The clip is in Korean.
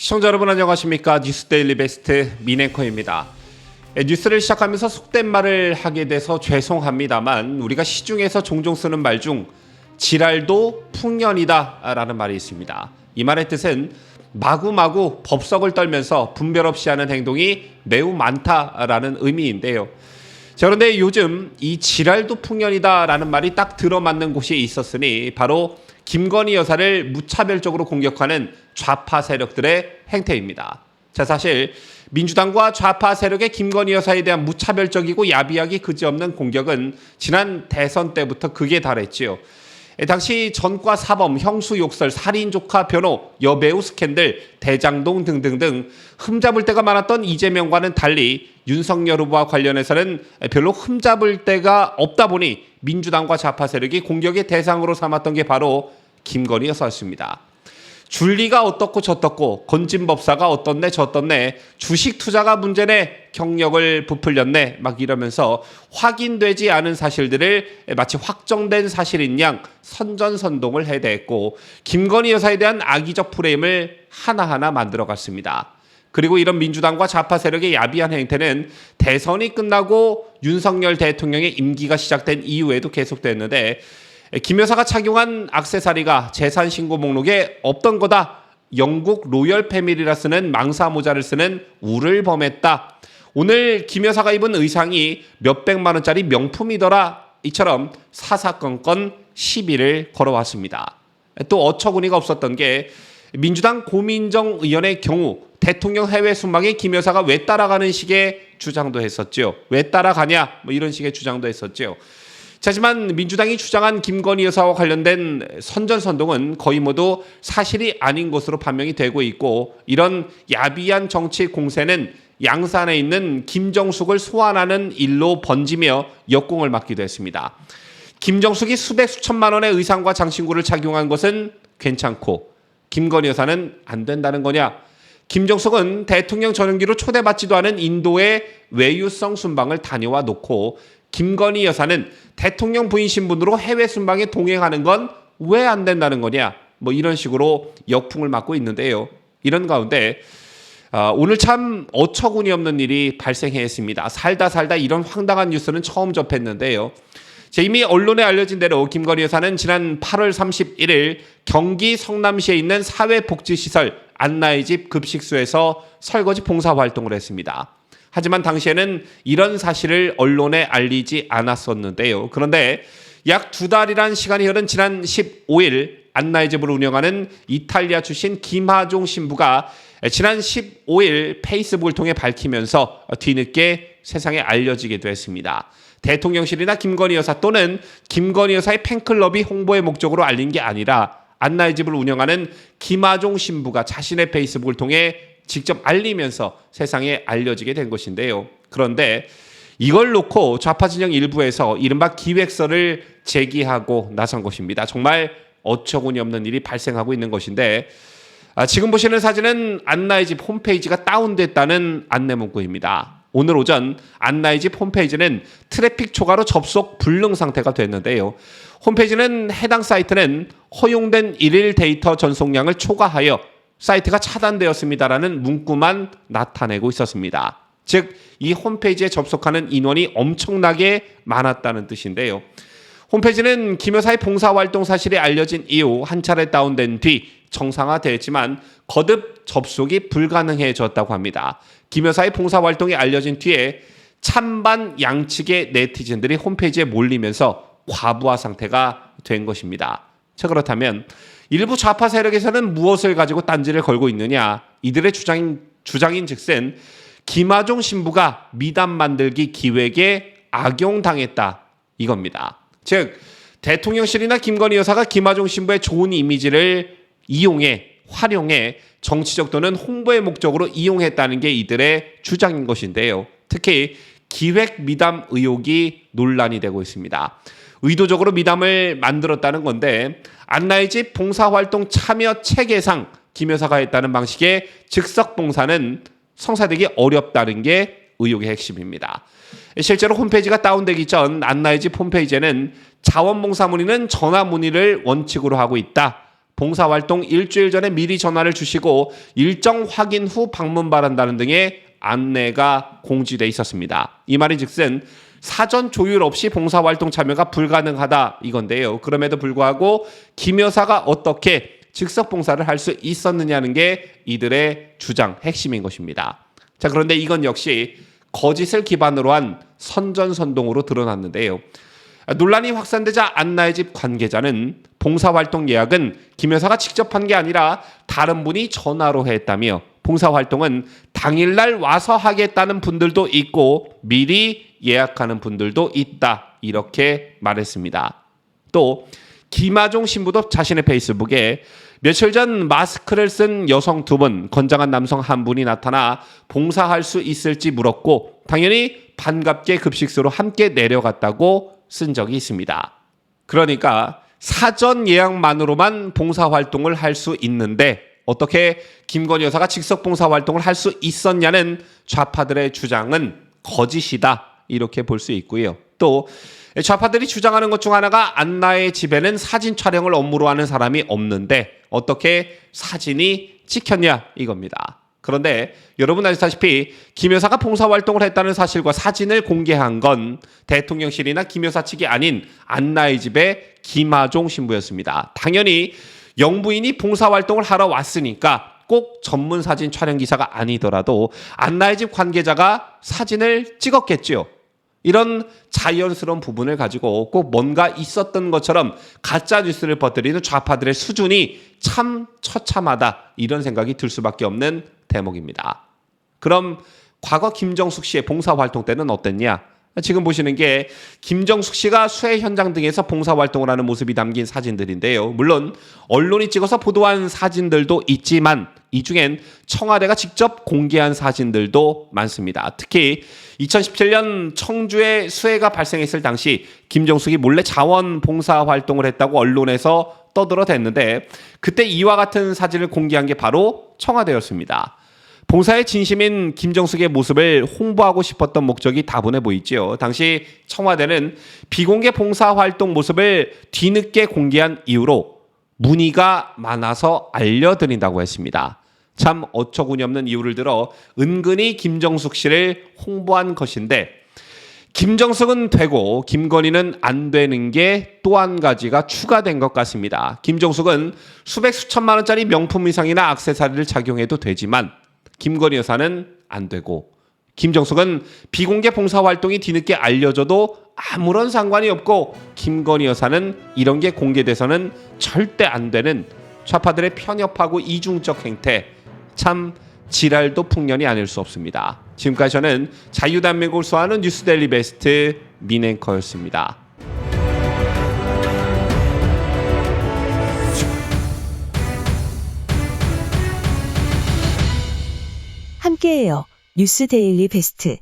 시청자 여러분 안녕하십니까. 뉴스데일리 베스트 민앵커입니다. 뉴스를 시작하면서 속된 말을 하게 돼서 죄송합니다만 우리가 시중에서 종종 쓰는 말 중 지랄도 풍년이다 라는 말이 있습니다. 이 말의 뜻은 마구마구 법석을 떨면서 분별 없이 하는 행동이 매우 많다라는 의미인데요. 자, 그런데 요즘 이 지랄도 풍년이다 라는 말이 딱 들어맞는 곳이 있었으니 바로 김건희 여사를 무차별적으로 공격하는 좌파 세력들의 행태입니다. 자, 사실 민주당과 좌파 세력의 김건희 여사에 대한 무차별적이고 야비하기 그지없는 공격은 지난 대선 때부터 극에 달했지요. 당시 전과 사범, 형수 욕설, 살인 조카 변호, 여배우 스캔들, 대장동 등등등 흠잡을 데가 많았던 이재명과는 달리 윤석열 후보와 관련해서는 별로 흠잡을 데가 없다 보니 민주당과 좌파 세력이 공격의 대상으로 삼았던 게 바로 김건희 여사였습니다. 줄리가 어떻고 저떻고 건진법사가 어떻네 저떻네 주식 투자가 문제네 경력을 부풀렸네 막 이러면서 확인되지 않은 사실들을 마치 확정된 사실인 양 선전선동을 해대했고 김건희 여사에 대한 악의적 프레임을 하나하나 만들어갔습니다. 그리고 이런 민주당과 좌파 세력의 야비한 행태는 대선이 끝나고 윤석열 대통령의 임기가 시작된 이후에도 계속됐는데 김 여사가 착용한 액세서리가 재산 신고 목록에 없던 거다. 영국 로열 패밀리라 쓰는 망사 모자를 쓰는 우를 범했다. 오늘 김 여사가 입은 의상이 몇백만 원짜리 명품이더라. 이처럼 사사건건 시비를 걸어왔습니다. 또 어처구니가 없었던 게 민주당 고민정 의원의 경우 대통령 해외 순방에 김 여사가 왜 따라가는 식의 주장도 했었죠. 왜 따라가냐 뭐 이런 식의 주장도 했었죠. 하지만 민주당이 주장한 김건희 여사와 관련된 선전선동은 거의 모두 사실이 아닌 것으로 판명이 되고 있고 이런 야비한 정치 공세는 양산에 있는 김정숙을 소환하는 일로 번지며 역공을 맞기도 했습니다. 김정숙이 수백 수천만 원의 의상과 장신구를 착용한 것은 괜찮고 김건희 여사는 안 된다는 거냐? 김정숙은 대통령 전용기로 초대받지도 않은 인도의 외유성 순방을 다녀와 놓고 김건희 여사는 대통령 부인 신분으로 해외 순방에 동행하는 건 왜 안 된다는 거냐? 뭐 이런 식으로 역풍을 맞고 있는데요. 이런 가운데 오늘 참 어처구니 없는 일이 발생했습니다. 살다 이런 황당한 뉴스는 처음 접했는데요. 이미 언론에 알려진 대로 김건희 여사는 지난 8월 31일 경기 성남시에 있는 사회복지시설 안나의 집 급식소에서 설거지 봉사활동을 했습니다. 하지만 당시에는 이런 사실을 언론에 알리지 않았었는데요. 그런데 약 2달이란 시간이 흐른 지난 15일 안나의 집을 운영하는 이탈리아 출신 김하종 신부가 지난 15일 페이스북을 통해 밝히면서 뒤늦게 세상에 알려지게 됐습니다. 대통령실이나 김건희 여사 또는 김건희 여사의 팬클럽이 홍보의 목적으로 알린 게 아니라 안나의 집을 운영하는 김하종 신부가 자신의 페이스북을 통해 직접 알리면서 세상에 알려지게 된 것인데요. 그런데 이걸 놓고 좌파 진영 일부에서 이른바 기획서를 제기하고 나선 것입니다. 정말 어처구니 없는 일이 발생하고 있는 것인데 지금 보시는 사진은 안나의 집 홈페이지가 다운됐다는 안내 문구입니다. 오늘 오전 안나의 집 홈페이지는 트래픽 초과로 접속 불능 상태가 됐는데요. 홈페이지는 해당 사이트는 허용된 일일 데이터 전송량을 초과하여 사이트가 차단되었습니다라는 문구만 나타내고 있었습니다. 즉, 이 홈페이지에 접속하는 인원이 엄청나게 많았다는 뜻인데요. 홈페이지는 김 여사의 봉사활동 사실이 알려진 이후 한 차례 다운된 뒤 정상화되었지만 거듭 접속이 불가능해졌다고 합니다. 김 여사의 봉사활동이 알려진 뒤에 찬반 양측의 네티즌들이 홈페이지에 몰리면서 과부하 상태가 된 것입니다. 자, 그렇다면 일부 좌파 세력에서는 무엇을 가지고 딴지를 걸고 있느냐? 이들의 주장인 즉슨 김하종 신부가 미담 만들기 기획에 악용당했다 이겁니다. 즉 대통령실이나 김건희 여사가 김하종 신부의 좋은 이미지를 활용해 정치적 또는 홍보의 목적으로 이용했다는 게 이들의 주장인 것인데요. 특히 기획 미담 의혹이 논란이 되고 있습니다. 의도적으로 미담을 만들었다는 건데 안나의 집 봉사활동 참여 체계상 김 여사가 했다는 방식의 즉석 봉사는 성사되기 어렵다는 게 의혹의 핵심입니다. 실제로 홈페이지가 다운되기 전 안나의 집 홈페이지에는 자원봉사 문의는 전화 문의를 원칙으로 하고 있다. 봉사활동 일주일 전에 미리 전화를 주시고 일정 확인 후 방문 바란다는 등의 안내가 공지돼 있었습니다. 이 말이 즉슨 사전 조율 없이 봉사활동 참여가 불가능하다 이건데요. 그럼에도 불구하고 김 여사가 어떻게 즉석 봉사를 할 수 있었느냐는 게 이들의 주장 핵심인 것입니다. 자, 그런데 이건 역시 거짓을 기반으로 한 선전선동으로 드러났는데요. 논란이 확산되자 안나의 집 관계자는 봉사활동 예약은 김 여사가 직접 한 게 아니라 다른 분이 전화로 했다며 봉사활동은 당일날 와서 하겠다는 분들도 있고 미리 예약하는 분들도 있다 이렇게 말했습니다. 또 김하종 신부도 자신의 페이스북에 며칠 전 마스크를 쓴 여성 2분, 건장한 남성 1분이 나타나 봉사할 수 있을지 물었고 당연히 반갑게 급식소로 함께 내려갔다고 쓴 적이 있습니다. 그러니까 사전 예약만으로만 봉사활동을 할 수 있는데 어떻게 김건희 여사가 직접 봉사활동을 할 수 있었냐는 좌파들의 주장은 거짓이다 이렇게 볼 수 있고요. 또 좌파들이 주장하는 것 중 하나가 안나의 집에는 사진 촬영을 업무로 하는 사람이 없는데 어떻게 사진이 찍혔냐 이겁니다. 그런데 여러분 아시다시피 김 여사가 봉사활동을 했다는 사실과 사진을 공개한 건 대통령실이나 김 여사 측이 아닌 안나의 집의 김하종 신부였습니다. 당연히 영부인이 봉사활동을 하러 왔으니까 꼭 전문 사진 촬영 기사가 아니더라도 안나의 집 관계자가 사진을 찍었겠죠. 이런 자연스러운 부분을 가지고 꼭 뭔가 있었던 것처럼 가짜 뉴스를 퍼뜨리는 좌파들의 수준이 참 처참하다 이런 생각이 들 수밖에 없는 대목입니다. 그럼 과거 김정숙 씨의 봉사활동 때는 어땠냐? 지금 보시는 게 김정숙 씨가 수해 현장 등에서 봉사활동을 하는 모습이 담긴 사진들인데요. 물론 언론이 찍어서 보도한 사진들도 있지만 이 중엔 청와대가 직접 공개한 사진들도 많습니다. 특히 2017년 청주에 수해가 발생했을 당시 김정숙이 몰래 자원봉사활동을 했다고 언론에서 떠들어댔는데 그때 이와 같은 사진을 공개한 게 바로 청와대였습니다. 봉사의 진심인 김정숙의 모습을 홍보하고 싶었던 목적이 다분해 보이지요. 당시 청와대는 비공개 봉사활동 모습을 뒤늦게 공개한 이유로 문의가 많아서 알려드린다고 했습니다. 참 어처구니없는 이유를 들어 은근히 김정숙 씨를 홍보한 것인데 김정숙은 되고 김건희는 안 되는 게 또 한 가지가 추가된 것 같습니다. 김정숙은 수백 수천만 원짜리 명품 의상이나 액세서리를 착용해도 되지만 김건희 여사는 안 되고 김정숙은 비공개 봉사활동이 뒤늦게 알려져도 아무런 상관이 없고 김건희 여사는 이런 게 공개돼서는 절대 안 되는 좌파들의 편협하고 이중적 행태 참 지랄도 풍년이 아닐 수 없습니다. 지금까지 저는 자유단맥을 소화하는 뉴스데일리 베스트 민앵커였습니다. 함께해요. 뉴스데일리 베스트.